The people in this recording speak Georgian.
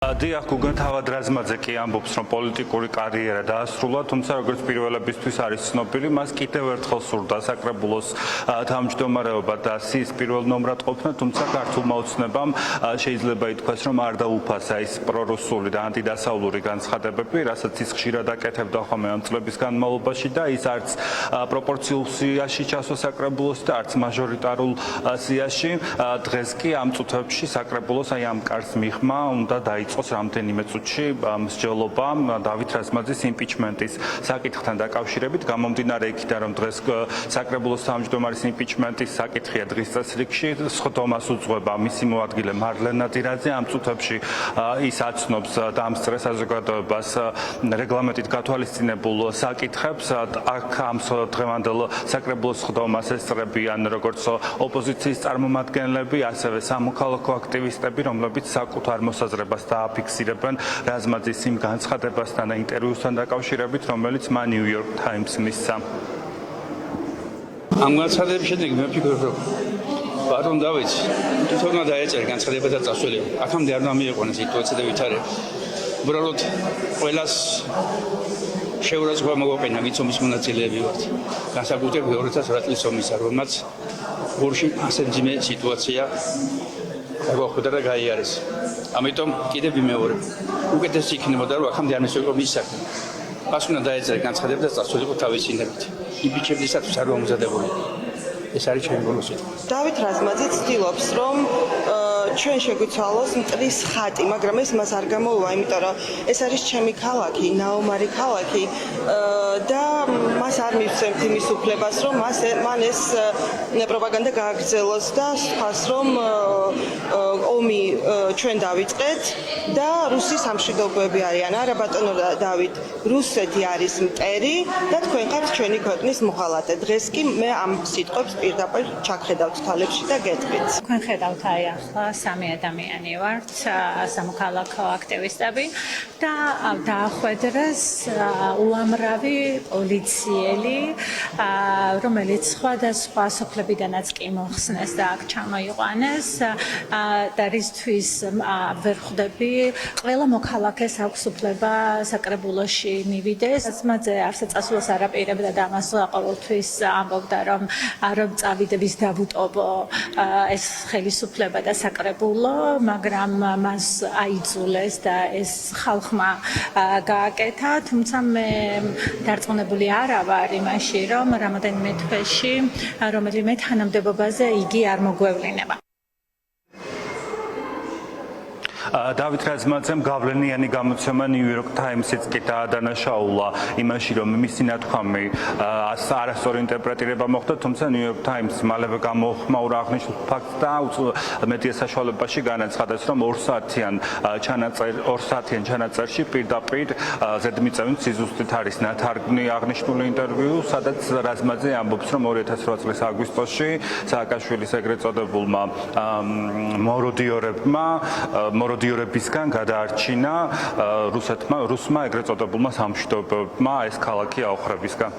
დიახ, გუგან თავადრაზმაძე კი ამბობს, რომ პოლიტიკური კარიერა დაასრულა, თუმცა როგორც პირველებისთვის არის ცნობილი, მას კიდევ ერთხელ სურდა საკრებულოს თავმჯდომარეობა და სიის პირველ ნომრად ყოფნა, თუმცა ქართულმა ოცნებამ შეიძლება ითქვას, რომ არ დაუფასა ის პრორუსული და ანტიდასავლური განცხადებები, რასაც ის ხშირად აკეთებდა ხოლმე ამ წლების განმავლობაში და ის არც პროპორციულ სიაში ჩასვა საკრებულოს და არც მაჟორიტარულ სიაში. დღეს კი ამ წუთებში საკრებულოს აი ამ კარს მიღმა უნდა დაიწყოს რამდენიმე წუთში მსჯელობა დავით რაზმაძის იმპიჩმენტის საკითხთან დაკავშირებით, გამომდინარე იქიდან, რომ დღეს საკრებულოს თავმჯდომარის იმპიჩმენტის საკითხია დღის წესრიგში, სხდომას უძღვება მისი მოადგილე მარლენ ნადირაძე. ამ წუთებში ის აცნობს დამსწრე საზოგადოებას რეგლამენტით გათვალისწინებულ საკითხებს. აქ ამ დღევანდელ საკრებულოს სხდომას ესწრებიან როგორც ოპოზიციის წარმომადგენლები, ასევე სამოქალაქო აქტივისტები, რომლებიც საკუთარ მოსაზრებას დააფიქსირებენ რაზმაძის იმ განცხადებასთან და ინტერვიუსთან დაკავშირებით, რომელიც მან New York Times მისცა. ამ განცხადების შემდეგ მე ვფიქრობ, რომ ბატონ დავითს თვითონმა დაეწერა განცხადება და წასვლილი. აქამდე არ დამიეყვანა სიტუაცია და ვითარება. უბრალოდ ყველას შეურაცხყოფა მოგოყენა, ვინც ომის მონაწილეები ვართ. განსაკუთრებით 2008 წლის ომისა, რომელმაც გორში ასე მძიმე სიტუაცია გახვდა და გაიარეს. ამიტომ კიდევ ვიმეორებ, უკეთესი იქნებოდა, რომ აქამდე არ მისვეყო მის საქმე. მას უნდა დაეწერა განცხადება და წასულიყო თავის წინებით. იმპიჩმენტისათვის არ მომზადებული. ეს არის ჩემი ბოლო სიტყვა. დავით რაზმაძე ცდილობს, რომ ჩვენ შეგვიცვალოს მტრის ხატი, მაგრამ ეს მას არ გამოუვა, იმიტომ რომ ეს არის ჩემი ქალაქი, ნაომარი ქალაქი და მას არ მივცემთ იმის უფლებას, რომ მან ეს პროპაგანდა გააგრძელოს და სხვას, რომ ომი ჩვენ დავიწყეთ და რუსის სამშვიდობოები არიან. არა ბატონო დავით, რუსეთი არის მტერი და თქვენ ხართ ჩვენი ქვეყნის მოხალატე. დღეს კი მე ამ სიტყვებს პირდაპირ ჩაგხედავთ თვალებში და გეტყვით. თქვენ ხედავთ აი ახლა სამი ადამიანი ვართ, სამოქალაქო აქტივისტები და დაახვედრეს უამრავი პოლიციელი, რომელიც სხვადასხვა სოფლებიდანაც კი მოხსნეს და აქ ჩამოიყვანეს და რისთვის ვერ ხვდები, ყველა მოქალაქეს აქვს უფლება საკრებულოში მივიდეს. რაზმაძე არსაწასულას არ აპირებდა და მას ყოველთვის ამბობდა, რომ წავიდეს დავუტოვო ეს ხელისუფლება და საკრებულო, მაგრამ მას აიძულეს და ეს ხალხმა გააკეთა, თუმცა მე დარწმუნებული არ ვარ იმაში, რომ რამოდენიმე თვეში რომელიმე თანამდებობაზე იგი არ მოგვევლინება. დავით რაზმაძემ გავლენიანი გამოცემა New York Times-იც კი დაადანაშაულა იმაში, რომ მისი ნათქვამი არასწორი ინტერპრეტირება მოხდა, თუმცა New York Times მალევე გამოხმაურა აღნიშნულ ფაქტს და მედია საშუალებაში განაცხადეს, რომ 2 საათიან ჩანაწერში პირდაპირ ზედმიწევნით სიზუსტით არის ნათარგმნი აღნიშნული ინტერვიუ, სადაც რაზმაძე ამბობს, რომ 2008 წლის აგვისტოში სააკაშვილის ეგრეთ წოდებულმა მოროდიორებისგან გადაარჩინა რუსმა ეგრეთ წოდებულმა სამშვიდობოებმა ეს ქალაქი აოხრებისგან.